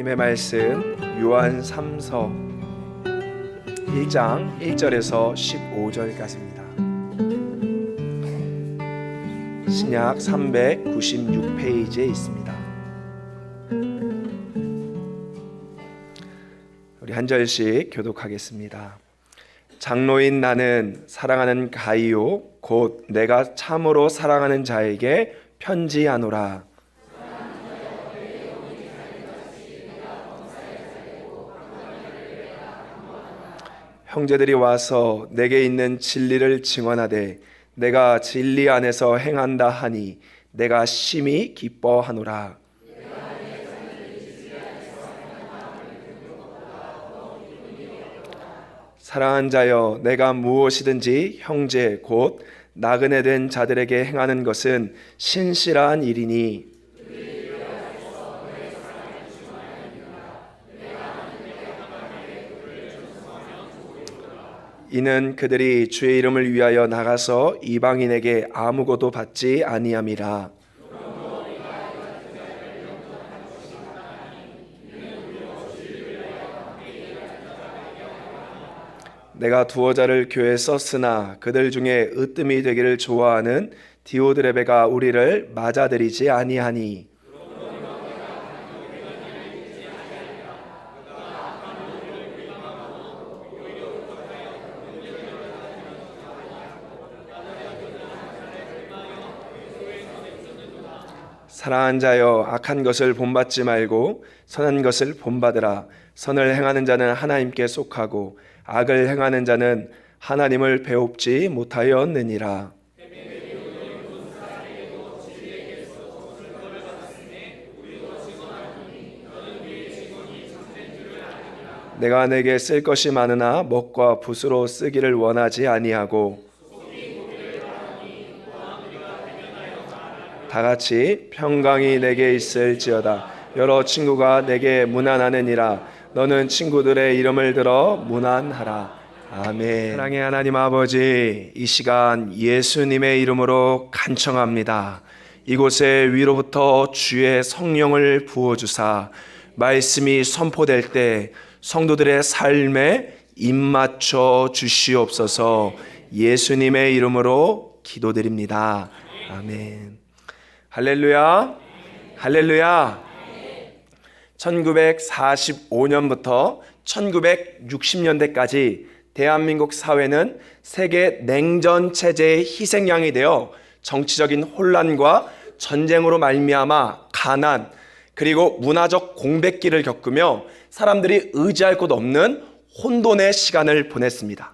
하나님의 말씀 요한 3서 1장 1절에서 15절까지입니다. 신약 396페이지에 있습니다. 우리 한 절씩 교독하겠습니다. 장로인 나는 사랑하는 가이오 곧 내가 참으로 사랑하는 자에게 편지하노라. 형제들이 와서 내게 있는 진리를 증언하되 내가 진리 안에서 행한다 하니 내가 심히 기뻐하노라. 사랑한 자여 내가 무엇이든지 형제 곧 나그네 된 자들에게 행하는 것은 신실한 일이니 이는 그들이 주의 이름을 위하여 나가서 이방인에게 아무것도 받지 아니함이라. 내가 두어 자를 교회에 썼으나 그들 중에 으뜸이 되기를 좋아하는 디오드레베가 우리를 맞아들이지 아니하니 사랑한 자여 악한 것을 본받지 말고 선한 것을 본받으라. 선을 행하는 자는 하나님께 속하고 악을 행하는 자는 하나님을 배웁지 못하였느니라. 내가 내게 쓸 것이 많으나 먹과 붓으로 쓰기를 원하지 아니하고 다같이 평강이 내게 있을지어다. 여러 친구가 내게 문안하느니라. 너는 친구들의 이름을 들어 문안하라. 아멘. 사랑의 하나님 아버지, 이 시간 예수님의 이름으로 간청합니다. 이곳에 위로부터 주의 성령을 부어주사 말씀이 선포될 때 성도들의 삶에 입맞춰 주시옵소서. 예수님의 이름으로 기도드립니다. 아멘. 할렐루야, 할렐루야. 1945년부터 1960년대까지 대한민국 사회는 세계 냉전 체제의 희생양이 되어 정치적인 혼란과 전쟁으로 말미암아 가난 그리고 문화적 공백기를 겪으며 사람들이 의지할 곳 없는 혼돈의 시간을 보냈습니다.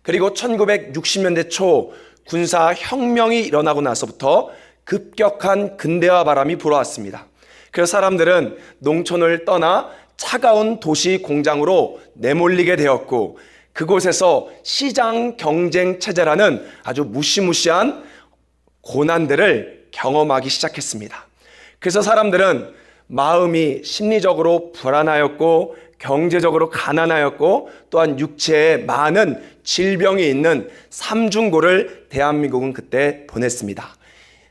그리고 1960년대 초 군사혁명이 일어나고 나서부터 급격한 근대화 바람이 불어왔습니다. 그래서 사람들은 농촌을 떠나 차가운 도시 공장으로 내몰리게 되었고 그곳에서 시장 경쟁 체제라는 아주 무시무시한 고난들을 경험하기 시작했습니다. 그래서 사람들은 마음이 심리적으로 불안하였고 경제적으로 가난하였고 또한 육체에 많은 질병이 있는 삼중고를 대한민국은 그때 보냈습니다.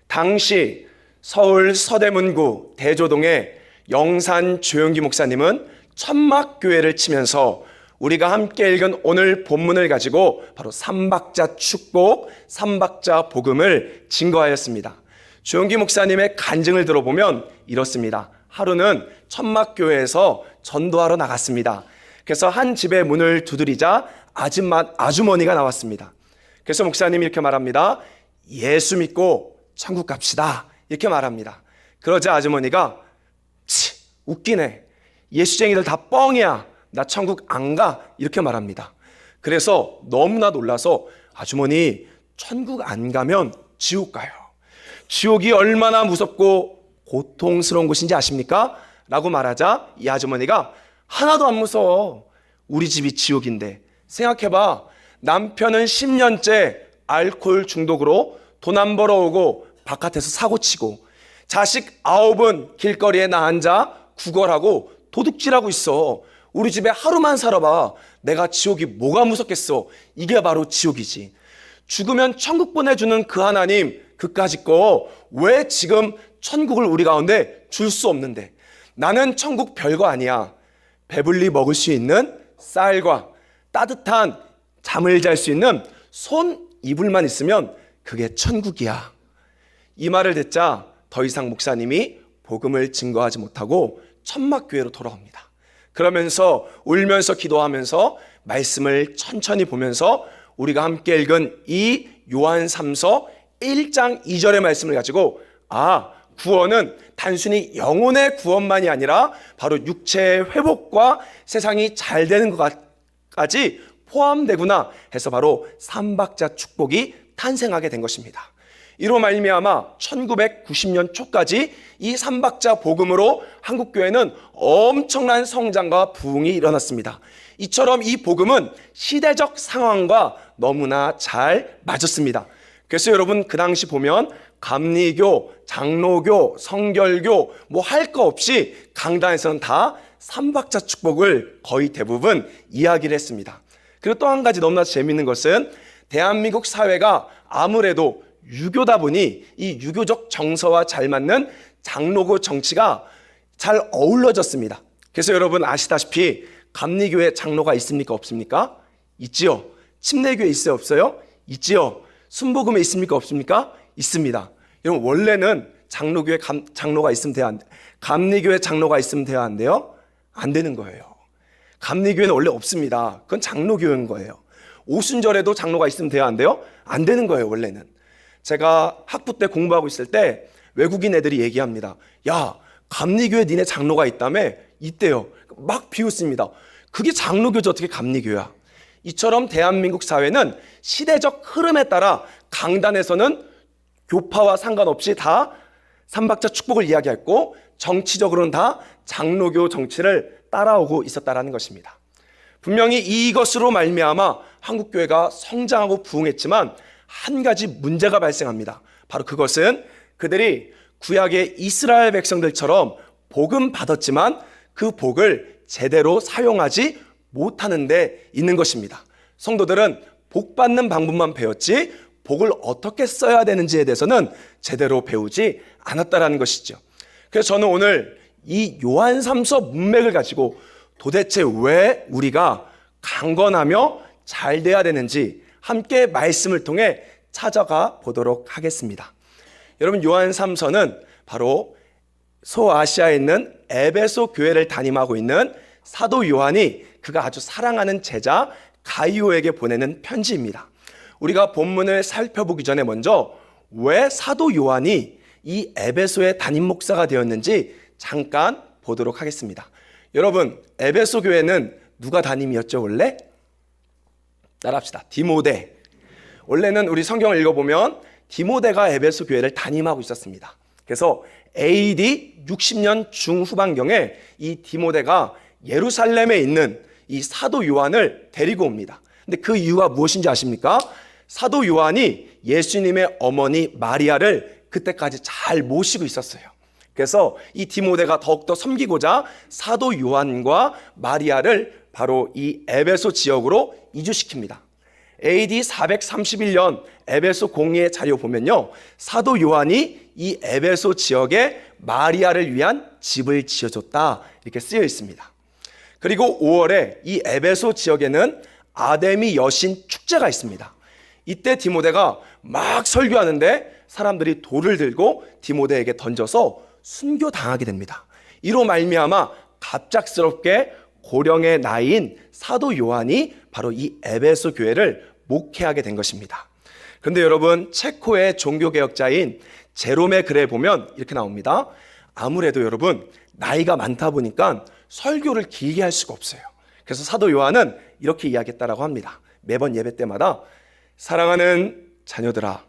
당시 서울 서대문구 대조동의 영산 조용기 목사님은 천막교회를 치면서 우리가 함께 읽은 오늘 본문을 가지고 바로 삼박자 축복, 삼박자 복음을 증거하였습니다. 조용기 목사님의 간증을 들어보면 이렇습니다. 하루는 천막교회에서 전도하러 나갔습니다. 그래서 한 집의 문을 두드리자 아주머니가 나왔습니다. 그래서 목사님이 이렇게 말합니다. 예수 믿고 천국 갑시다. 이렇게 말합니다. 그러자 아주머니가 웃기네. 예수쟁이들 다 뻥이야. 나 천국 안 가. 이렇게 말합니다. 그래서 너무나 놀라서 아주머니 천국 안 가면 지옥 가요. 지옥이 얼마나 무섭고 고통스러운 곳인지 아십니까? 라고 말하자 이 아주머니가 하나도 안 무서워. 우리 집이 지옥인데 생각해봐. 남편은 10년째 알코올 중독으로 돈 안 벌어오고 바깥에서 사고치고 자식 9은 길거리에 나 앉아 구걸하고 도둑질하고 있어. 우리 집에 하루만 살아봐. 내가 지옥이 뭐가 무섭겠어. 이게 바로 지옥이지. 죽으면 천국 보내주는 그 하나님 그까짓 거 왜 지금 천국을 우리 가운데 줄 수 없는데 나는 천국 별거 아니야. 배불리 먹을 수 있는 쌀과 따뜻한 잠을 잘 수 있는 손 이불만 있으면 그게 천국이야. 이 말을 듣자 더 이상 목사님이 복음을 증거하지 못하고 천막교회로 돌아옵니다. 그러면서 울면서 기도하면서 말씀을 천천히 보면서 우리가 함께 읽은 이 요한 3서 1장 2절의 말씀을 가지고 구원은 단순히 영혼의 구원만이 아니라 바로 육체의 회복과 세상이 잘 되는 것까지 포함되구나 해서 바로 삼박자 축복이 탄생하게 된 것입니다. 이로 말미암아 1990년 초까지 이 삼박자 복음으로 한국교회는 엄청난 성장과 부흥이 일어났습니다. 이처럼 이 복음은 시대적 상황과 너무나 잘 맞았습니다. 그래서 여러분 그 당시 보면 감리교, 장로교, 성결교 뭐 할 거 없이 강단에서는 다 삼박자 축복을 거의 대부분 이야기를 했습니다. 그리고 또 한 가지 너무나 재미있는 것은 대한민국 사회가 아무래도 유교다 보니 이 유교적 정서와 잘 맞는 장로교 정치가 잘 어우러졌습니다. 그래서 여러분 아시다시피 감리교회 장로가 있습니까? 없습니까? 있지요. 침례교회 있어요? 없어요? 있지요. 순복음에 있습니까? 없습니까? 있습니다. 여러분 원래는 장로교회 장로가 있으면 돼야 안 돼. 감리교회 장로가 있으면 돼야 안 돼요? 안 되는 거예요. 감리교회는 원래 없습니다. 그건 장로교회인 거예요. 오순절에도 장로가 있으면 돼야 안 돼요? 안 되는 거예요. 원래는. 제가 학부 때 공부하고 있을 때 외국인 애들이 얘기합니다. 야, 감리교회 니네 장로가 있다며? 있대요. 막 비웃습니다. 그게 장로교지 어떻게 감리교회야? 이처럼 대한민국 사회는 시대적 흐름에 따라 강단에서는 교파와 상관없이 다 삼박자 축복을 이야기했고 정치적으로는 다 장로교 정치를 따라오고 있었다라는 것입니다. 분명히 이것으로 말미암아 한국교회가 성장하고 부흥했지만 한 가지 문제가 발생합니다. 바로 그것은 그들이 구약의 이스라엘 백성들처럼 복음 받았지만 그 복을 제대로 사용하지 못하는 데 있는 것입니다. 성도들은 복 받는 방법만 배웠지 복을 어떻게 써야 되는지에 대해서는 제대로 배우지 않았다라는 것이죠. 그래서 저는 오늘 이 요한 3서 문맥을 가지고 도대체 왜 우리가 강건하며 잘 돼야 되는지 함께 말씀을 통해 찾아가 보도록 하겠습니다. 여러분 요한 3서는 바로 소아시아에 있는 에베소 교회를 담임하고 있는 사도 요한이 그가 아주 사랑하는 제자 가이오에게 보내는 편지입니다. 우리가 본문을 살펴보기 전에 먼저 왜 사도 요한이 이 에베소의 담임 목사가 되었는지 잠깐 보도록 하겠습니다. 여러분 에베소 교회는 누가 담임이었죠 원래? 따라합시다. 디모데. 원래는 우리 성경을 읽어보면 디모데가 에베소 교회를 담임하고 있었습니다. 그래서 AD 60년 중후반경에 이 디모데가 예루살렘에 있는 이 사도 요한을 데리고 옵니다. 근데 그 이유가 무엇인지 아십니까? 사도 요한이 예수님의 어머니 마리아를 그때까지 잘 모시고 있었어요. 그래서 이 디모데가 더욱더 섬기고자 사도 요한과 마리아를 바로 이 에베소 지역으로 이주시킵니다. AD 431년 에베소 공의의 자료 보면요, 사도 요한이 이 에베소 지역에 마리아를 위한 집을 지어줬다 이렇게 쓰여 있습니다. 그리고 5월에 이 에베소 지역에는 아데미 여신 축제가 있습니다. 이때 디모데가 막 설교하는데 사람들이 돌을 들고 디모데에게 던져서 순교당하게 됩니다. 이로 말미암아 갑작스럽게 고령의 나이인 사도 요한이 바로 이 에베소 교회를 목회하게 된 것입니다. 그런데 여러분 체코의 종교개혁자인 제롬의 글에 보면 이렇게 나옵니다. 아무래도 여러분 나이가 많다 보니까 설교를 길게 할 수가 없어요. 그래서 사도 요한은 이렇게 이야기했다라고 합니다. 매번 예배 때마다 사랑하는 자녀들아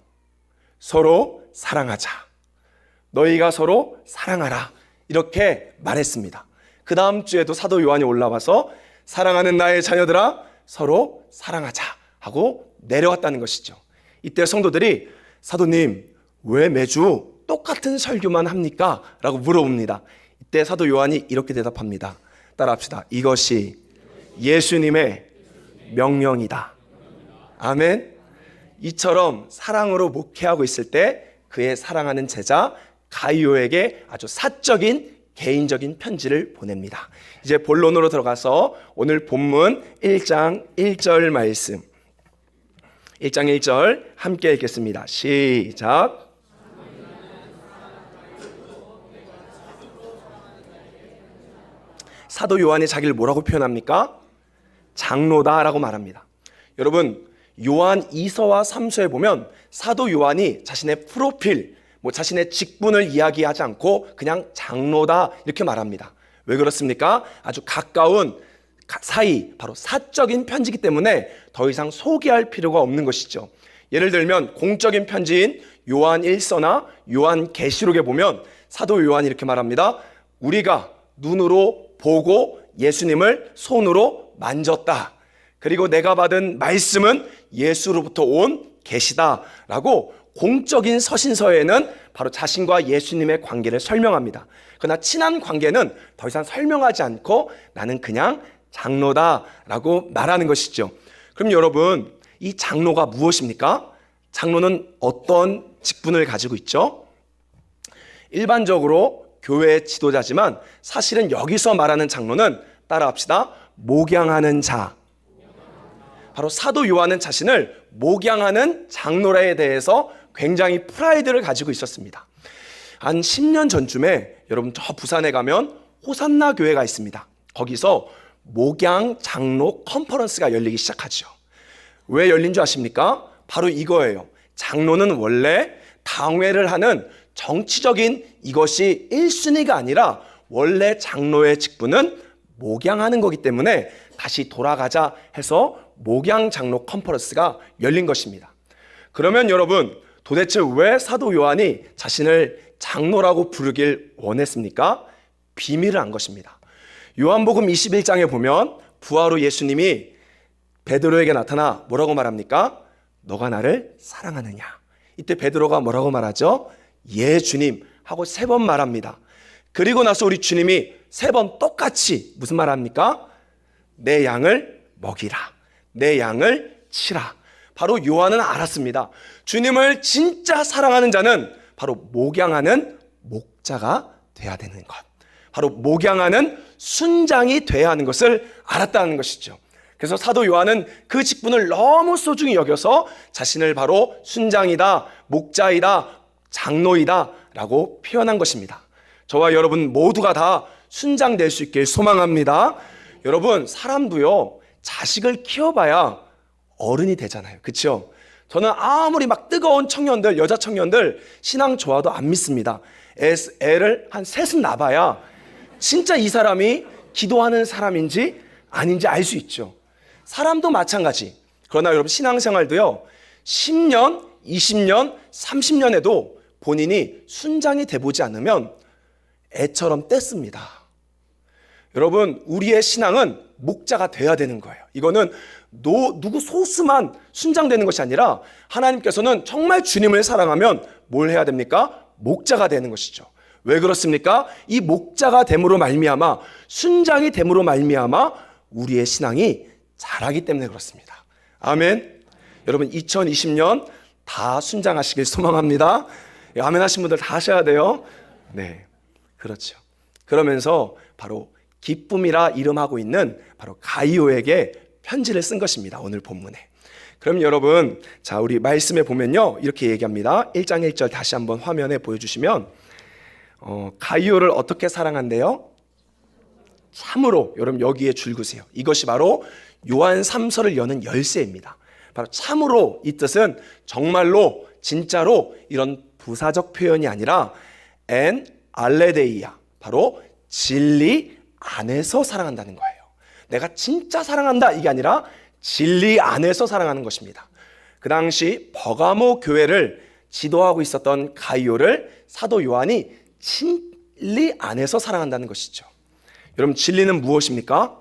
서로 사랑하자. 너희가 서로 사랑하라. 이렇게 말했습니다. 그 다음 주에도 사도 요한이 올라와서 사랑하는 나의 자녀들아 서로 사랑하자 하고 내려왔다는 것이죠. 이때 성도들이 사도님 왜 매주 똑같은 설교만 합니까? 라고 물어봅니다. 이때 사도 요한이 이렇게 대답합니다. 따라합시다. 이것이 예수님의 명령이다. 아멘. 이처럼 사랑으로 목회하고 있을 때 그의 사랑하는 제자 가이오에게 아주 사적인 개인적인 편지를 보냅니다. 이제 본론으로 들어가서 오늘 본문 1장 1절 말씀 1장 1절 함께 읽겠습니다. 시작. 사도 요한이 자기를 뭐라고 표현합니까? 장로다라고 말합니다. 여러분, 요한 2서와 3서에 보면 사도 요한이 자신의 프로필, 자신의 직분을 이야기하지 않고 그냥 장로다 이렇게 말합니다. 왜 그렇습니까? 아주 가까운 사이, 바로 사적인 편지이기 때문에 더 이상 소개할 필요가 없는 것이죠. 예를 들면 공적인 편지인 요한 1서나 요한 계시록에 보면 사도 요한이 이렇게 말합니다. 우리가 눈으로 보고 예수님을 손으로 만졌다. 그리고 내가 받은 말씀은 예수로부터 온 계시다라고 공적인 서신서에는 바로 자신과 예수님의 관계를 설명합니다. 그러나 친한 관계는 더 이상 설명하지 않고 나는 그냥 장로다라고 말하는 것이죠. 그럼 여러분, 이 장로가 무엇입니까? 장로는 어떤 직분을 가지고 있죠? 일반적으로 교회의 지도자지만 사실은 여기서 말하는 장로는 따라합시다. 목양하는 자. 바로 사도 요한은 자신을 목양하는 장로라에 대해서 굉장히 프라이드를 가지고 있었습니다. 한 10년 전쯤에 여러분 저 부산에 가면 호산나 교회가 있습니다. 거기서 목양 장로 컨퍼런스가 열리기 시작하죠. 왜 열린 줄 아십니까? 바로 이거예요. 장로는 원래 당회를 하는 정치적인 이것이 1순위가 아니라 원래 장로의 직분은 목양하는 거기 때문에 다시 돌아가자 해서 목양 장로 컨퍼런스가 열린 것입니다. 그러면 여러분, 도대체 왜 사도 요한이 자신을 장로라고 부르길 원했습니까? 비밀을 안 것입니다. 요한복음 21장에 보면 부활 후 예수님이 베드로에게 나타나 뭐라고 말합니까? 너가 나를 사랑하느냐? 이때 베드로가 뭐라고 말하죠? 예 주님 하고 3번 말합니다. 그리고 나서 우리 주님이 3번 똑같이 무슨 말합니까? 내 양을 먹이라, 내 양을 치라. 바로 요한은 알았습니다. 주님을 진짜 사랑하는 자는 바로 목양하는 목자가 돼야 되는 것, 바로 목양하는 순장이 돼야 하는 것을 알았다는 것이죠. 그래서 사도 요한은 그 직분을 너무 소중히 여겨서 자신을 바로 순장이다, 목자이다, 장로이다 라고 표현한 것입니다. 저와 여러분 모두가 다 순장 될 수 있길 소망합니다. 여러분, 사람도요 자식을 키워봐야 어른이 되잖아요. 그렇죠? 저는 아무리 막 뜨거운 청년들, 여자 청년들 신앙 좋아도 안 믿습니다. 애를 한 셋은 낳아봐야 진짜 이 사람이 기도하는 사람인지 아닌지 알 수 있죠. 사람도 마찬가지. 그러나 여러분, 신앙생활도요 10년, 20년, 30년에도 본인이 순장이 돼보지 않으면 애처럼 뗐습니다. 여러분, 우리의 신앙은 목자가 돼야 되는 거예요. 이거는 누구 소수만 순장되는 것이 아니라 하나님께서는 정말 주님을 사랑하면 뭘 해야 됩니까? 목자가 되는 것이죠. 왜 그렇습니까? 이 목자가 됨으로 말미암아, 순장이 됨으로 말미암아 우리의 신앙이 자라기 때문에 그렇습니다. 아멘. 여러분, 2020년 다 순장하시길 소망합니다. 아멘 하신 분들 다 하셔야 돼요. 네, 그렇죠. 그러면서 바로 기쁨이라 이름하고 있는 바로 가이오에게 편지를 쓴 것입니다. 오늘 본문에. 그럼 여러분, 자, 우리 말씀에 보면요 이렇게 얘기합니다. 1장 1절 다시 한번 화면에 보여주시면 가이오를 어떻게 사랑한대요? 참으로. 여러분, 여기에 줄 그으세요. 이것이 바로 요한 3서를 여는 열쇠입니다. 바로 참으로, 이 뜻은 정말로, 진짜로, 이런 부사적 표현이 아니라 엔 알레데이아, 바로 진리 안에서 사랑한다는 거예요. 내가 진짜 사랑한다 이게 아니라 진리 안에서 사랑하는 것입니다. 그 당시 버가모 교회를 지도하고 있었던 가이오를 사도 요한이 진리 안에서 사랑한다는 것이죠. 여러분, 진리는 무엇입니까?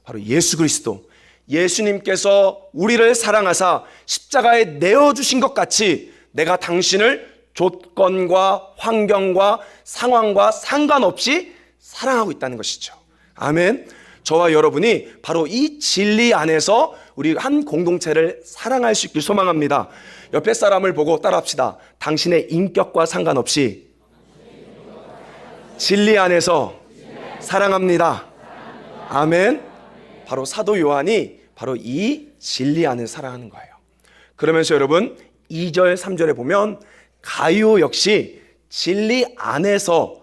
바로 예수 그리스도. 예수님께서 우리를 사랑하사 십자가에 내어주신 것 같이 내가 당신을 조건과 환경과 상황과 상관없이 사랑하고 있다는 것이죠. 아멘. 저와 여러분이 바로 이 진리 안에서 우리 한 공동체를 사랑할 수 있길 소망합니다. 옆에 사람을 보고 따라합시다. 당신의 인격과 상관없이 진리 안에서 사랑합니다. 아멘. 바로 사도 요한이 바로 이 진리 안을 사랑하는 거예요. 그러면서 여러분 2절 3절에 보면 가이오 역시 진리 안에서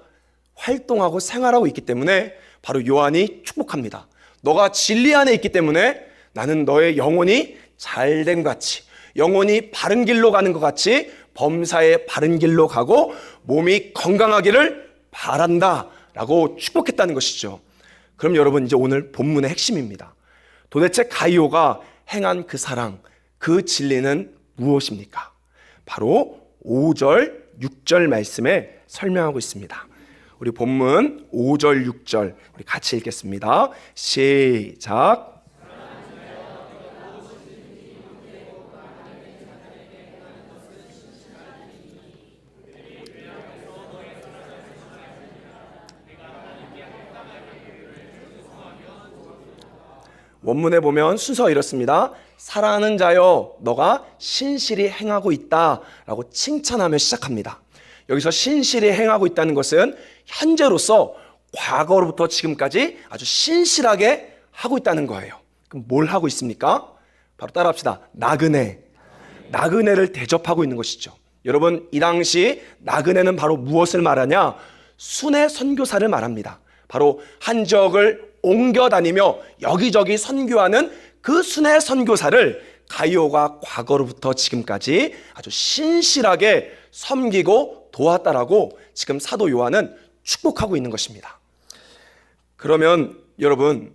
활동하고 생활하고 있기 때문에 바로 요한이 축복합니다. 너가 진리 안에 있기 때문에 나는 너의 영혼이 잘된 것 같이, 영혼이 바른 길로 가는 것 같이 범사의 바른 길로 가고 몸이 건강하기를 바란다 라고 축복했다는 것이죠. 그럼 여러분 이제 오늘 본문의 핵심입니다. 도대체 가이오가 행한 그 사랑, 그 진리는 무엇입니까? 바로 5절, 6절 말씀에 설명하고 있습니다. 우리 본문 5절, 6절 우리 같이 읽겠습니다. 시작. 원문에 보면 순서 이렇습니다. 사랑하는 자여 너가 신실히 행하고 있다 라고 칭찬하며 시작합니다. 여기서 신실히 행하고 있다는 것은 현재로서 과거로부터 지금까지 아주 신실하게 하고 있다는 거예요. 그럼 뭘 하고 있습니까? 바로 따라합시다. 나그네를 대접하고 있는 것이죠. 여러분 이 당시 나그네는 바로 무엇을 말하냐? 순회 선교사를 말합니다. 바로 한 지역을 옮겨 다니며 여기저기 선교하는 그 순회 선교사를 가이오가 과거로부터 지금까지 아주 신실하게 섬기고 도왔다라고 지금 사도 요한은 축복하고 있는 것입니다. 그러면 여러분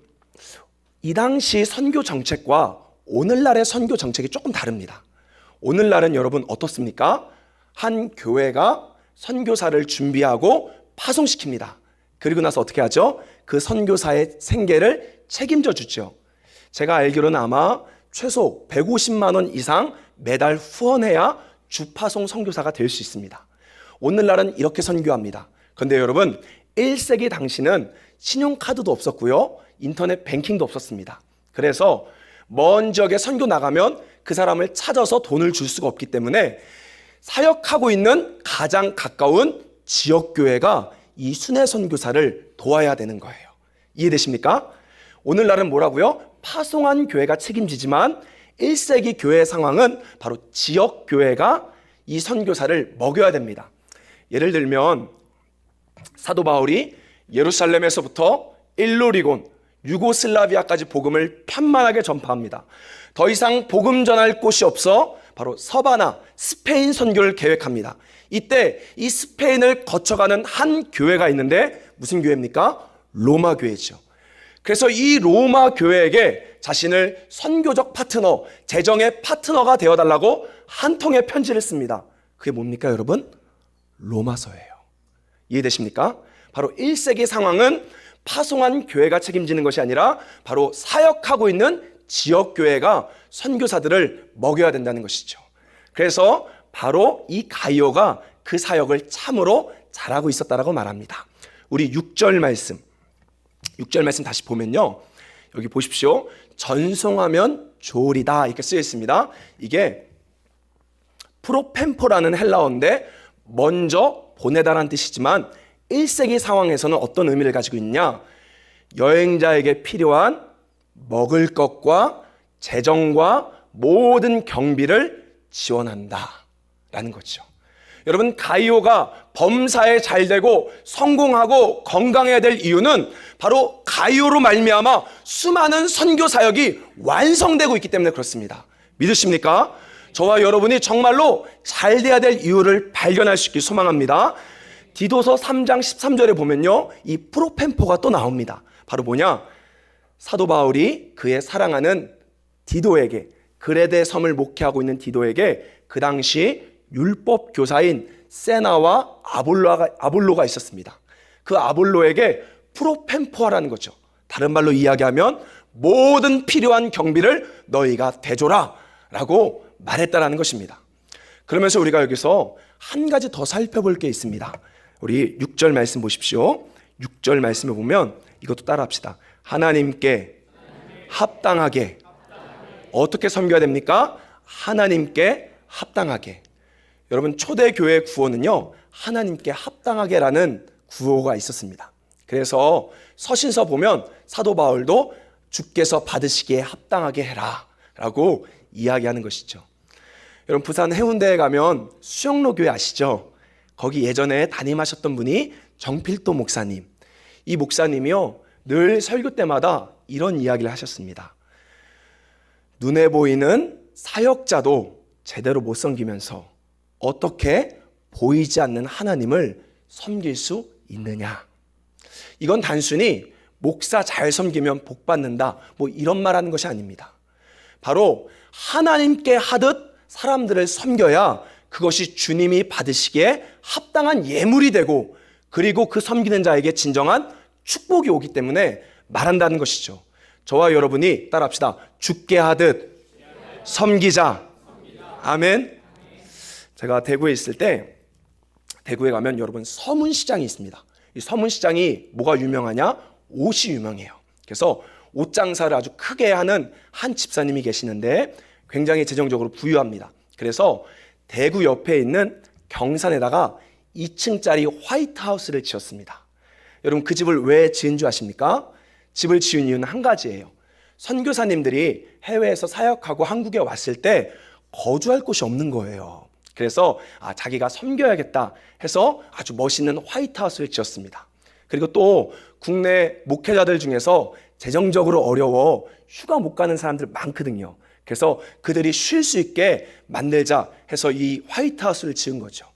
이 당시 선교 정책과 오늘날의 선교 정책이 조금 다릅니다. 오늘날은 여러분 어떻습니까? 한 교회가 선교사를 준비하고 파송시킵니다. 그리고 나서 어떻게 하죠? 그 선교사의 생계를 책임져 주죠. 제가 알기로는 아마 최소 150만 원 이상 매달 후원해야 주파송 선교사가 될 수 있습니다. 오늘날은 이렇게 선교합니다. 그런데 여러분 1세기 당시는 신용카드도 없었고요. 인터넷 뱅킹도 없었습니다. 그래서 먼 지역에 선교 나가면 그 사람을 찾아서 돈을 줄 수가 없기 때문에 사역하고 있는 가장 가까운 지역교회가 이 순회 선교사를 도와야 되는 거예요. 이해되십니까? 오늘날은 뭐라고요? 파송한 교회가 책임지지만 1세기 교회 상황은 바로 지역교회가 이 선교사를 먹여야 됩니다. 예를 들면 사도 바울이 예루살렘에서부터 일루리곤, 유고슬라비아까지 복음을 편만하게 전파합니다. 더 이상 복음 전할 곳이 없어 바로 서바나, 스페인 선교를 계획합니다. 이때 이 스페인을 거쳐가는 한 교회가 있는데 무슨 교회입니까? 로마 교회죠. 그래서 이 로마 교회에게 자신을 선교적 파트너, 재정의 파트너가 되어달라고 한 통의 편지를 씁니다. 그게 뭡니까 여러분? 로마서예요. 이해되십니까? 바로 1세기 상황은 파송한 교회가 책임지는 것이 아니라 바로 사역하고 있는 지역교회가 선교사들을 먹여야 된다는 것이죠. 그래서 바로 이 가이오가 그 사역을 참으로 잘하고 있었다라고 말합니다. 우리 6절 말씀 다시 보면요. 여기 보십시오. 전송하면 좋으리다 이렇게 쓰여 있습니다. 이게 프로펜포라는 헬라어인데 먼저 보내다라는 뜻이지만 1세기 상황에서는 어떤 의미를 가지고 있냐? 여행자에게 필요한 먹을 것과 재정과 모든 경비를 지원한다 라는 거죠. 여러분 가이오가 범사에 잘되고 성공하고 건강해야 될 이유는 바로 가이오로 말미암아 수많은 선교 사역이 완성되고 있기 때문에 그렇습니다. 믿으십니까? 저와 여러분이 정말로 잘돼야 될 이유를 발견할 수 있길 소망합니다. 디도서 3장 13절에 보면요, 이 프로펜포가 또 나옵니다. 바로 뭐냐? 사도 바울이 그의 사랑하는 디도에게, 그레데 섬을 목회하고 있는 디도에게 그 당시 율법 교사인 세나와 아볼로가 있었습니다. 그 아볼로에게 프로펜포하라는 거죠. 다른 말로 이야기하면 모든 필요한 경비를 너희가 대줘라 라고 말했다라는 것입니다. 그러면서 우리가 여기서 한 가지 더 살펴볼 게 있습니다. 우리 6절 말씀 보십시오. 6절 말씀을 보면 이것도 따라합시다. 하나님께 합당하게. 어떻게 섬겨야 됩니까? 하나님께 합당하게. 여러분 초대교회 구호는요, 하나님께 합당하게라는 구호가 있었습니다. 그래서 서신서 보면 사도 바울도 주께서 받으시기에 합당하게 해라 라고 이야기하는 것이죠. 여러분, 부산 해운대에 가면 수영로 교회 아시죠? 거기 예전에 담임하셨던 분이 정필도 목사님. 이 목사님이요, 늘 설교 때마다 이런 이야기를 하셨습니다. 눈에 보이는 사역자도 제대로 못 섬기면서 어떻게 보이지 않는 하나님을 섬길 수 있느냐. 이건 단순히 목사 잘 섬기면 복 받는다, 뭐 이런 말 하는 것이 아닙니다. 바로 하나님께 하듯 사람들을 섬겨야 그것이 주님이 받으시기에 합당한 예물이 되고, 그리고 그 섬기는 자에게 진정한 축복이 오기 때문에 말한다는 것이죠. 저와 여러분이 따라합시다. 주께 하듯 섬기자. 아멘. 제가 대구에 있을 때, 대구에 가면 여러분 서문시장이 있습니다. 이 서문시장이 뭐가 유명하냐? 옷이 유명해요. 그래서 옷 장사를 아주 크게 하는 한 집사님이 계시는데 굉장히 재정적으로 부유합니다. 그래서 대구 옆에 있는 경산에다가 2층짜리 화이트하우스를 지었습니다. 여러분, 그 집을 왜 지은 줄 아십니까? 집을 지은 이유는 한 가지예요. 선교사님들이 해외에서 사역하고 한국에 왔을 때 거주할 곳이 없는 거예요. 그래서 자기가 섬겨야겠다 해서 아주 멋있는 화이트하우스를 지었습니다. 그리고 또 국내 목회자들 중에서 재정적으로 어려워 휴가 못 가는 사람들 많거든요. 그래서 그들이 쉴 수 있게 만들자 해서 이 화이트하우스를 지은 거죠.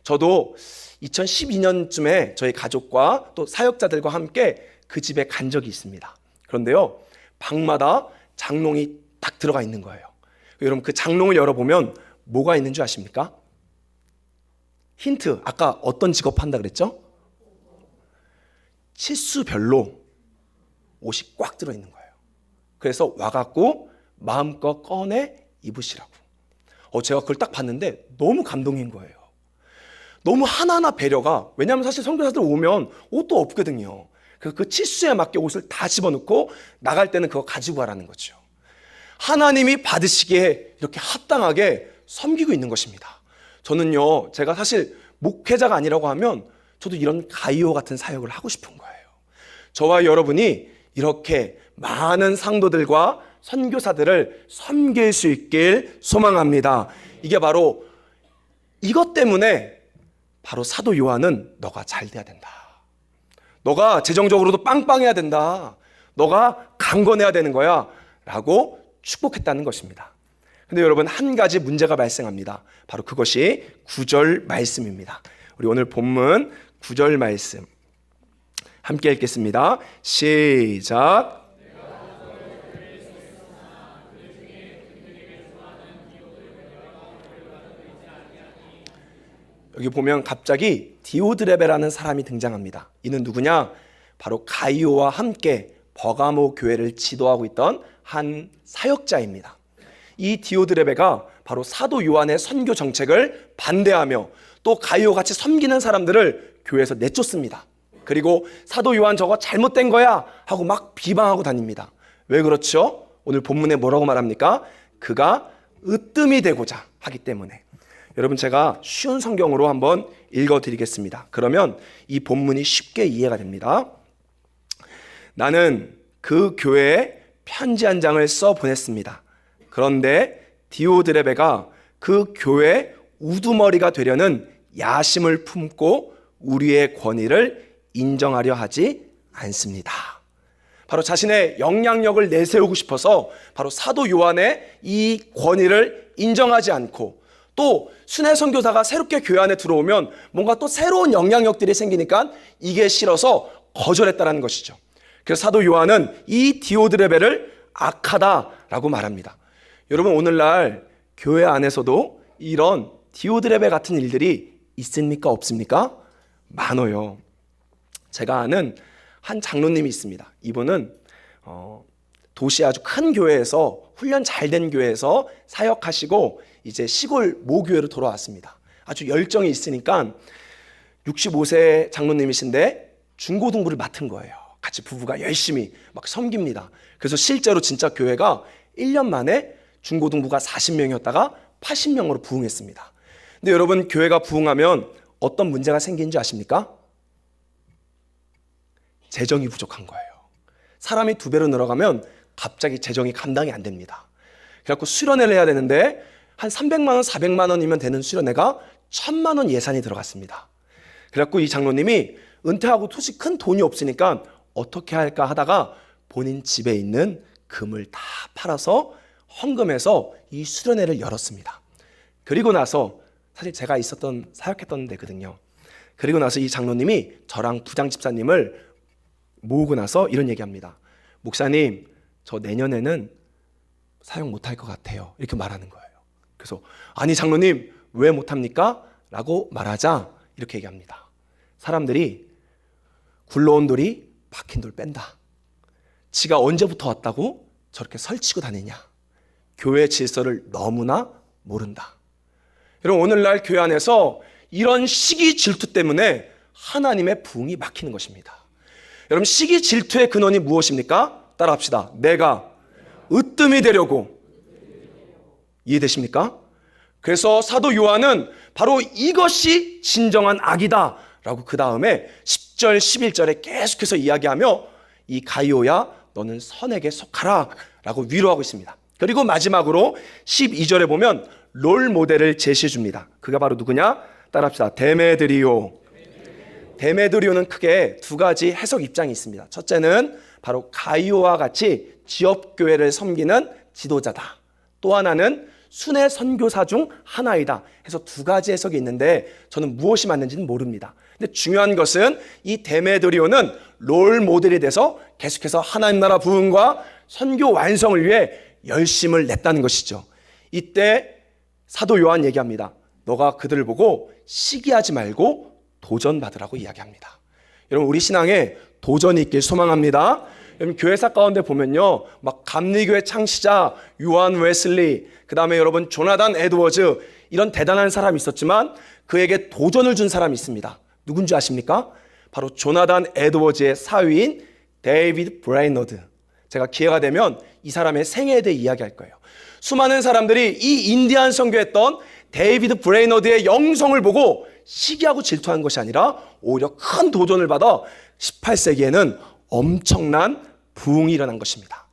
저도 2012년쯤에 저희 가족과 또 사역자들과 함께 그 집에 간 적이 있습니다. 그런데요, 방마다 장롱이 딱 들어가 있는 거예요. 여러분, 그 장롱을 열어보면 뭐가 있는 줄 아십니까? 힌트, 아까 어떤 직업 한다 그랬죠? 치수별로 옷이 꽉 들어있는 거예요. 그래서 와갖고 마음껏 꺼내 입으시라고. 제가 그걸 딱 봤는데 너무 감동인 거예요. 너무 하나하나 배려가, 왜냐하면 사실 선교사들 오면 옷도 없거든요. 그래서 그 치수에 맞게 옷을 다 집어넣고 나갈 때는 그거 가지고 가라는 거죠. 하나님이 받으시기에 이렇게 합당하게 섬기고 있는 것입니다. 저는요, 제가 사실 목회자가 아니라고 하면 저도 이런 가이오 같은 사역을 하고 싶은 거예요. 저와 여러분이 이렇게 많은 상도들과 선교사들을 섬길 수 있길 소망합니다. 이게 바로 이것 때문에 바로 사도 요한은 너가 잘 돼야 된다. 너가 재정적으로도 빵빵해야 된다. 너가 강건해야 되는 거야. 라고 축복했다는 것입니다. 근데 여러분, 한 가지 문제가 발생합니다. 바로 그것이 9절 말씀입니다. 우리 오늘 본문 9절 말씀 함께 읽겠습니다. 시작. 여기 보면 갑자기 디오드레베라는 사람이 등장합니다. 이는 누구냐? 바로 가이오와 함께 버가모 교회를 지도하고 있던 한 사역자입니다. 이 디오드레베가 바로 사도 요한의 선교 정책을 반대하며 또 가이오 같이 섬기는 사람들을 교회에서 내쫓습니다. 그리고 사도 요한 저거 잘못된 거야 하고 막 비방하고 다닙니다. 왜 그렇죠? 오늘 본문에 뭐라고 말합니까? 그가 으뜸이 되고자 하기 때문에. 여러분, 제가 쉬운 성경으로 한번 읽어드리겠습니다. 그러면 이 본문이 쉽게 이해가 됩니다. 나는 그 교회에 편지 한 장을 써 보냈습니다. 그런데 디오드레베가 그 교회 우두머리가 되려는 야심을 품고 우리의 권위를 인정하려 하지 않습니다. 바로 자신의 영향력을 내세우고 싶어서 바로 사도 요한의 이 권위를 인정하지 않고, 또 순회 선교사가 새롭게 교회 안에 들어오면 뭔가 또 새로운 영향력들이 생기니까 이게 싫어서 거절했다는 것이죠. 그래서 사도 요한은 이 디오드레베를 악하다라고 말합니다. 여러분, 오늘날 교회 안에서도 이런 디오드레베 같은 일들이 있습니까? 없습니까? 많아요. 제가 아는 한 장로님이 있습니다. 이분은 도시 아주 큰 교회에서, 훈련 잘 된 교회에서 사역하시고 이제 시골 모교회로 돌아왔습니다. 아주 열정이 있으니까 65세 장로님이신데 중고등부를 맡은 거예요. 같이 부부가 열심히 막 섬깁니다. 그래서 실제로 진짜 교회가 1년 만에 중고등부가 40명이었다가 80명으로 부흥했습니다. 근데 여러분, 교회가 부흥하면 어떤 문제가 생기는 줄 아십니까? 재정이 부족한 거예요. 사람이 2배로 늘어가면 갑자기 재정이 감당이 안 됩니다. 그래갖고 수련회를 해야 되는데 한 300만 원, 400만 원이면 되는 수련회가 1000만 원 예산이 들어갔습니다. 그래갖고 이 장로님이 은퇴하고 도저히 큰 돈이 없으니까 어떻게 할까 하다가 본인 집에 있는 금을 다 팔아서 헌금해서 이 수련회를 열었습니다. 그리고 나서 사실 제가 있었던 사역했던 데거든요. 그리고 나서 이 장로님이 저랑 부장 집사님을 모으고 나서 이런 얘기합니다. 목사님, 저 내년에는 사역 못할 것 같아요. 이렇게 말하는 거예요. 그래서 아니 장로님 왜 못합니까? 라고 말하자 이렇게 얘기합니다. 사람들이 굴러온 돌이 박힌 돌 뺀다. 지가 언제부터 왔다고 저렇게 설치고 다니냐. 교회 질서를 너무나 모른다. 여러분 오늘날 교회 안에서 이런 시기 질투 때문에 하나님의 부흥이 막히는 것입니다. 여러분 시기 질투의 근원이 무엇입니까? 따라합시다. 내가 으뜸이 되려고. 이해되십니까? 그래서 사도 요한은 바로 이것이 진정한 악이다 라고 그 다음에 10절 11절에 계속해서 이야기하며 이 가이오야 너는 선에게 속하라 라고 위로하고 있습니다. 그리고 마지막으로 12절에 보면 롤 모델을 제시해 줍니다. 그가 바로 누구냐? 따라합시다. 데메드리오. 데메드리오는 크게 2가지 해석 입장이 있습니다. 첫째는 바로 가이오와 같이 지역교회를 섬기는 지도자다. 또 하나는 순회 선교사 중 하나이다 해서 2가지 해석이 있는데 저는 무엇이 맞는지는 모릅니다. 근데 중요한 것은 이 데메드리오는 롤 모델이 돼서 계속해서 하나님 나라 부흥과 선교 완성을 위해 열심을 냈다는 것이죠. 이때 사도 요한 얘기합니다. 너가 그들을 보고 시기하지 말고 도전받으라고 이야기합니다. 여러분 우리 신앙에 도전이 있길 소망합니다. 여러분 교회사 가운데 보면요, 막 감리교회 창시자 요한 웨슬리, 그 다음에 여러분 조나단 에드워즈 이런 대단한 사람이 있었지만 그에게 도전을 준 사람이 있습니다. 누군지 아십니까? 바로 조나단 에드워즈의 사위인 데이비드 브레이너드. 제가 기회가 되면 이 사람의 생애에 대해 이야기할 거예요. 수많은 사람들이 이 인디안 선교했던 데이비드 브레이너드의 영성을 보고 시기하고 질투한 것이 아니라 오히려 큰 도전을 받아 18세기에는 엄청난 부흥이 일어난 것입니다.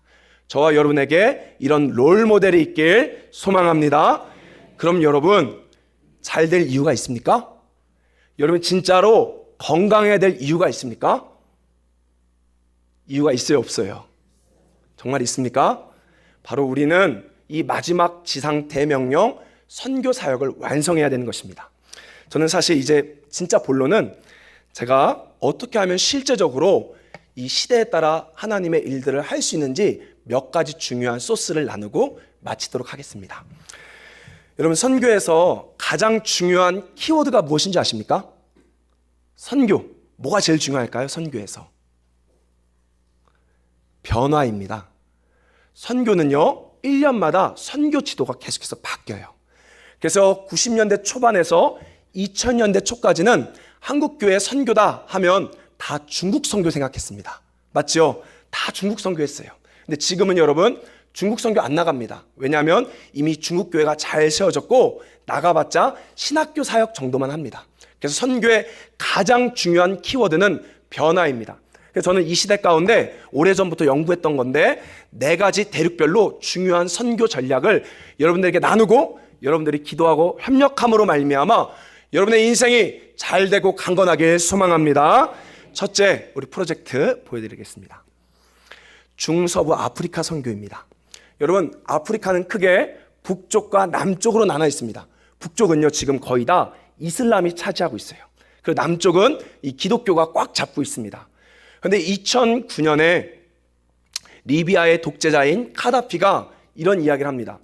저와 여러분에게 이런 롤 모델이 있길 소망합니다. 그럼 여러분 잘 될 이유가 있습니까? 여러분 진짜로 건강해야 될 이유가 있습니까? 이유가 있어요, 없어요? 정말 있습니까? 바로 우리는 이 마지막 지상 대명령 선교 사역을 완성해야 되는 것입니다. 저는 사실 이제 진짜 본론은 제가 어떻게 하면 실제적으로 이 시대에 따라 하나님의 일들을 할 수 있는지 몇 가지 중요한 소스를 나누고 마치도록 하겠습니다. 여러분 선교에서 가장 중요한 키워드가 무엇인지 아십니까? 선교. 뭐가 제일 중요할까요? 선교에서. 변화입니다. 선교는요 1년마다 선교 지도가 계속해서 바뀌어요. 그래서 90년대 초반에서 2000년대 초까지는 한국교회 선교다 하면 다 중국 선교 생각했습니다. 맞죠? 다 중국 선교했어요. 근데 지금은 여러분 중국 선교 안 나갑니다. 왜냐하면 이미 중국 교회가 잘 세워졌고 나가봤자 신학교 사역 정도만 합니다. 그래서 선교의 가장 중요한 키워드는 변화입니다. 그래서 저는 이 시대 가운데 오래전부터 연구했던 건데 4가지 대륙별로 중요한 선교 전략을 여러분들에게 나누고 여러분들이 기도하고 협력함으로 말미암아 여러분의 인생이 잘 되고 강건하길 소망합니다. 첫째, 우리 프로젝트 보여드리겠습니다. 중서부 아프리카 선교입니다. 여러분 아프리카는 크게 북쪽과 남쪽으로 나눠 있습니다. 북쪽은요 지금 거의 다 이슬람이 차지하고 있어요. 그리고 남쪽은 이 기독교가 꽉 잡고 있습니다. 그런데 2009년에 리비아의 독재자인 카다피가 이런 이야기를 합니다.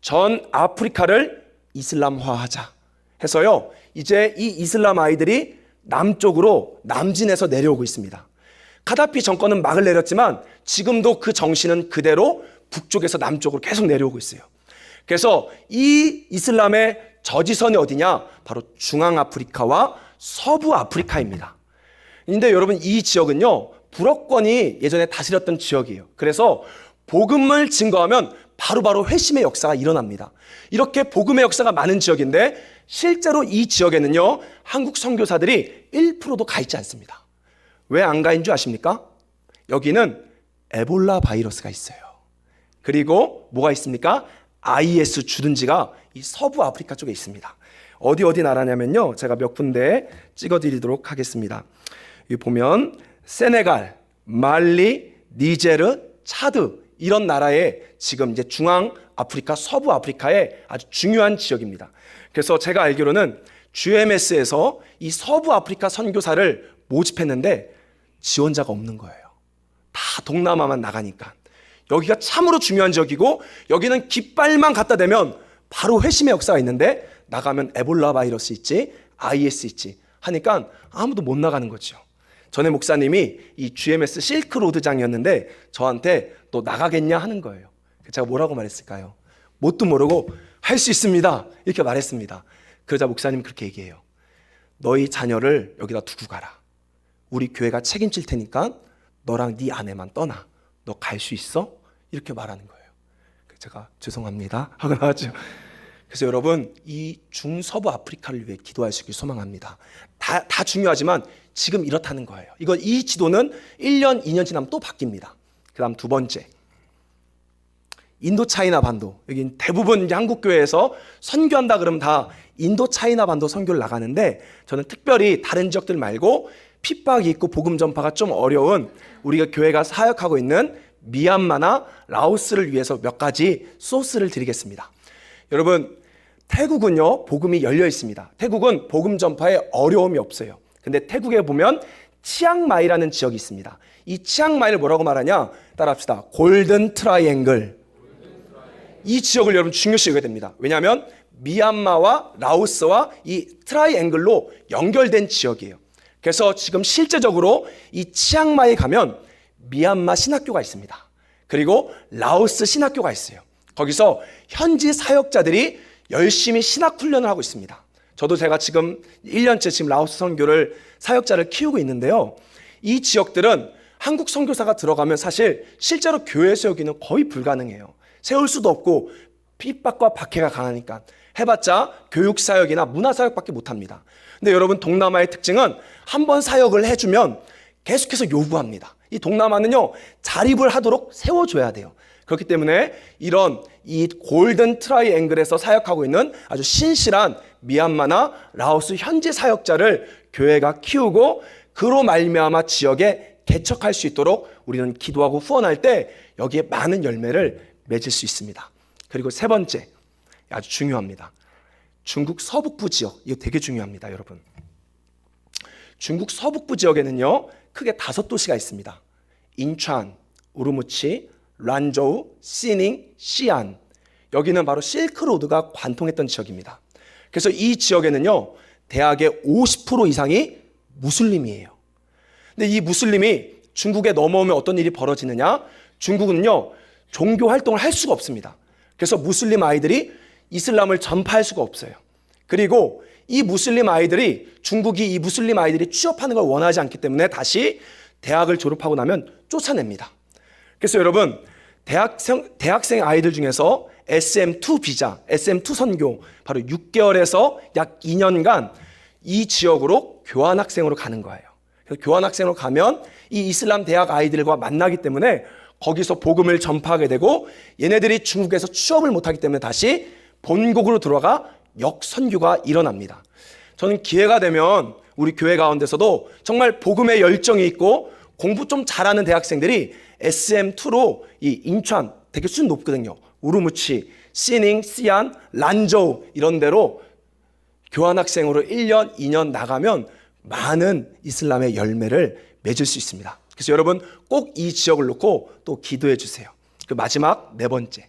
전 아프리카를 이슬람화하자 해서요 이제 이 이슬람 아이들이 남쪽으로 남진에서 내려오고 있습니다. 카다피 정권은 막을 내렸지만 지금도 그 정신은 그대로 북쪽에서 남쪽으로 계속 내려오고 있어요. 그래서 이 이슬람의 저지선이 어디냐? 바로 중앙아프리카와 서부아프리카입니다. 근데 여러분 이 지역은요 불어권이 예전에 다스렸던 지역이에요. 그래서 복음을 증거하면 바로바로 회심의 역사가 일어납니다. 이렇게 복음의 역사가 많은 지역인데 실제로 이 지역에는요 한국 선교사들이 1%도 가 있지 않습니다. 왜 안 가인 줄 아십니까? 여기는 에볼라 바이러스가 있어요. 그리고 뭐가 있습니까? IS 주둔지가 이 서부 아프리카 쪽에 있습니다. 어디 나라냐면요, 제가 몇 군데 찍어드리도록 하겠습니다. 여기 보면 세네갈, 말리, 니제르, 차드 이런 나라에 지금 이제 중앙 아프리카, 서부 아프리카의 아주 중요한 지역입니다. 그래서 제가 알기로는 GMS에서 이 서부 아프리카 선교사를 모집했는데 지원자가 없는 거예요. 다 동남아만 나가니까. 여기가 참으로 중요한 지역이고, 여기는 깃발만 갖다 대면 바로 회심의 역사가 있는데, 나가면 에볼라 바이러스 있지, IS 있지 하니까 아무도 못 나가는 거죠. 전에 목사님이 이 GMS 실크로드장이었는데 저한테 또 나가겠냐 하는 거예요. 제가 뭐라고 말했을까요? 뭣도 모르고 할 수 있습니다 이렇게 말했습니다. 그러자 목사님 그렇게 얘기해요. 너희 자녀를 여기다 두고 가라. 우리 교회가 책임질 테니까 너랑 네 아내만 떠나. 너 갈 수 있어? 이렇게 말하는 거예요. 제가 죄송합니다 하고 나왔죠. 그래서 여러분, 이 중서부 아프리카를 위해 기도할 수 있길 소망합니다. 다 중요하지만 지금 이렇다는 거예요. 이 지도는 1년, 2년 지나면 또 바뀝니다. 그 다음 두 번째, 인도 차이나 반도. 여기 대부분 이제 한국 교회에서 선교한다 그러면 다 인도 차이나 반도 선교를 나가는데, 저는 특별히 다른 지역들 말고 핍박이 있고 복음 전파가 좀 어려운 우리가 교회가 사역하고 있는 미얀마나 라오스를 위해서 몇 가지 소스를 드리겠습니다. 여러분, 태국은요 복음이 열려 있습니다. 태국은 복음 전파에 어려움이 없어요. 근데 태국에 보면 치앙마이라는 지역이 있습니다. 이 치앙마이를 뭐라고 말하냐? 따라합시다. 골든 트라이앵글. 이 지역을 여러분 중요시 여겨야 됩니다. 왜냐하면 미얀마와 라오스와 이 트라이앵글로 연결된 지역이에요. 그래서 지금 실제적으로 이 치앙마이에 가면 미얀마 신학교가 있습니다. 그리고 라오스 신학교가 있어요. 거기서 현지 사역자들이 열심히 신학 훈련을 하고 있습니다. 제가 지금 1년째 지금 라오스 선교를 사역자를 키우고 있는데요. 이 지역들은 한국 선교사가 들어가면 사실 실제로 교회 세우기는 거의 불가능해요. 세울 수도 없고 핍박과 박해가 강하니까 해봤자 교육사역이나 문화사역밖에 못합니다. 근데 여러분, 동남아의 특징은 한번 사역을 해주면 계속해서 요구합니다. 이 동남아는요 자립을 하도록 세워줘야 돼요. 그렇기 때문에 이런 이 골든 트라이앵글에서 사역하고 있는 아주 신실한 미얀마나 라오스 현지 사역자를 교회가 키우고, 그로 말미암아 지역에 개척할 수 있도록 우리는 기도하고 후원할 때 여기에 많은 열매를 맺을 수 있습니다. 그리고 세 번째, 아주 중요합니다. 중국 서북부 지역, 이거 되게 중요합니다, 여러분. 중국 서북부 지역에는요 크게 5도시가 있습니다. 인천, 우르무치, 란저우, 시닝, 시안. 여기는 바로 실크로드가 관통했던 지역입니다. 그래서 이 지역에는요 대학의 50% 이상이 무슬림이에요. 근데 이 무슬림이 중국에 넘어오면 어떤 일이 벌어지느냐? 중국은요 종교 활동을 할 수가 없습니다. 그래서 무슬림 아이들이 이슬람을 전파할 수가 없어요. 그리고 이 무슬림 아이들이, 중국이 이 무슬림 아이들이 취업하는 걸 원하지 않기 때문에 다시 대학을 졸업하고 나면 쫓아냅니다. 그래서 여러분, 대학생 아이들 중에서 SM2 비자, SM2 선교, 바로 6개월에서 약 2년간 이 지역으로 교환학생으로 가는 거예요. 그래서 교환학생으로 가면 이 이슬람 대학 아이들과 만나기 때문에 거기서 복음을 전파하게 되고, 얘네들이 중국에서 취업을 못하기 때문에 다시 본국으로 들어가 역선교가 일어납니다. 저는 기회가 되면 우리 교회 가운데서도 정말 복음의 열정이 있고 공부 좀 잘하는 대학생들이 SM2로 이 인천, 되게 수준 높거든요. 우르무치, 시닝, 시안, 란저우 이런 데로 교환학생으로 1년, 2년 나가면 많은 이슬람의 열매를 맺을 수 있습니다. 그래서 여러분 꼭 이 지역을 놓고 또 기도해 주세요. 그 마지막 네 번째,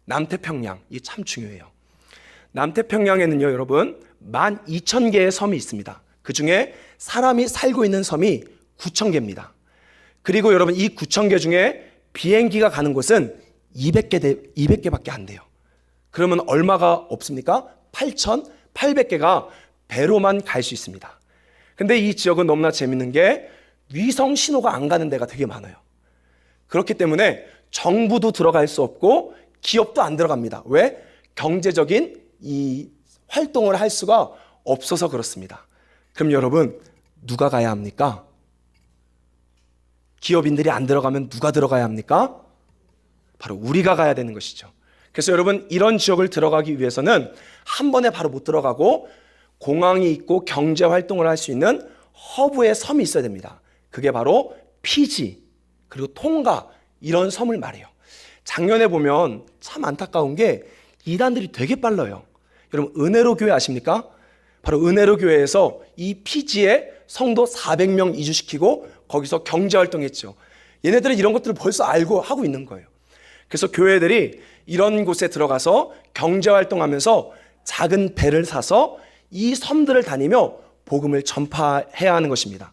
남태평양. 이게 참 중요해요. 남태평양에는요 여러분 12,000개의 섬이 있습니다. 그 중에 사람이 살고 있는 섬이 9,000개입니다. 그리고 여러분 이 9,000개 중에 비행기가 가는 곳은 200개밖에 안 돼요. 그러면 얼마가 없습니까? 8,800개가 배로만 갈 수 있습니다. 근데 이 지역은 너무나 재밌는 게 위성 신호가 안 가는 데가 되게 많아요. 그렇기 때문에 정부도 들어갈 수 없고 기업도 안 들어갑니다. 왜? 경제적인 이 활동을 할 수가 없어서 그렇습니다. 그럼 여러분 누가 가야 합니까? 기업인들이 안 들어가면 누가 들어가야 합니까? 바로 우리가 가야 되는 것이죠. 그래서 여러분, 이런 지역을 들어가기 위해서는 한 번에 바로 못 들어가고 공항이 있고 경제 활동을 할 수 있는 허브의 섬이 있어야 됩니다. 그게 바로 피지 그리고 통가 이런 섬을 말해요. 작년에 보면 참 안타까운 게 이단들이 되게 빨라요. 여러분, 은혜로 교회 아십니까? 바로 은혜로 교회에서 이 피지에 성도 400명 이주시키고 거기서 경제 활동했죠. 얘네들은 이런 것들을 벌써 알고 하고 있는 거예요. 그래서 교회들이 이런 곳에 들어가서 경제 활동하면서 작은 배를 사서 이 섬들을 다니며 복음을 전파해야 하는 것입니다.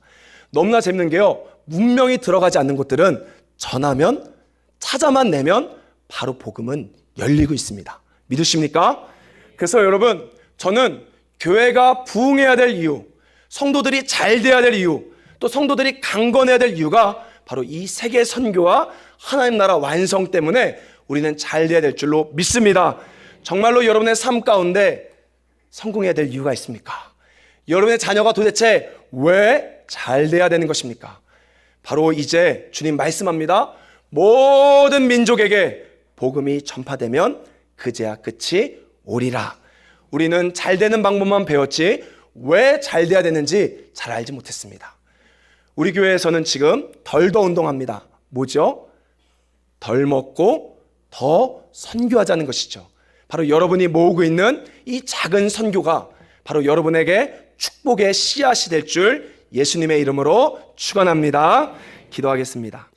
너무나 재밌는 게요, 문명이 들어가지 않는 곳들은 전하면, 찾아만 내면 바로 복음은 열리고 있습니다. 믿으십니까? 그래서 여러분, 저는 교회가 부흥해야 될 이유, 성도들이 잘 돼야 될 이유, 또 성도들이 강건해야 될 이유가 바로 이 세계 선교와 하나님 나라 완성 때문에 우리는 잘 돼야 될 줄로 믿습니다. 정말로 여러분의 삶 가운데 성공해야 될 이유가 있습니까? 여러분의 자녀가 도대체 왜 잘 돼야 되는 것입니까? 바로 이제 주님 말씀합니다. 모든 민족에게 복음이 전파되면 그제야 끝이 오리라. 우리는 잘 되는 방법만 배웠지 왜 잘 돼야 되는지 잘 알지 못했습니다. 우리 교회에서는 지금 덜 더 운동합니다. 뭐죠? 덜 먹고 더 선교하자는 것이죠. 바로 여러분이 모으고 있는 이 작은 선교가 바로 여러분에게 축복의 씨앗이 될 줄 예수님의 이름으로 축원합니다. 기도하겠습니다.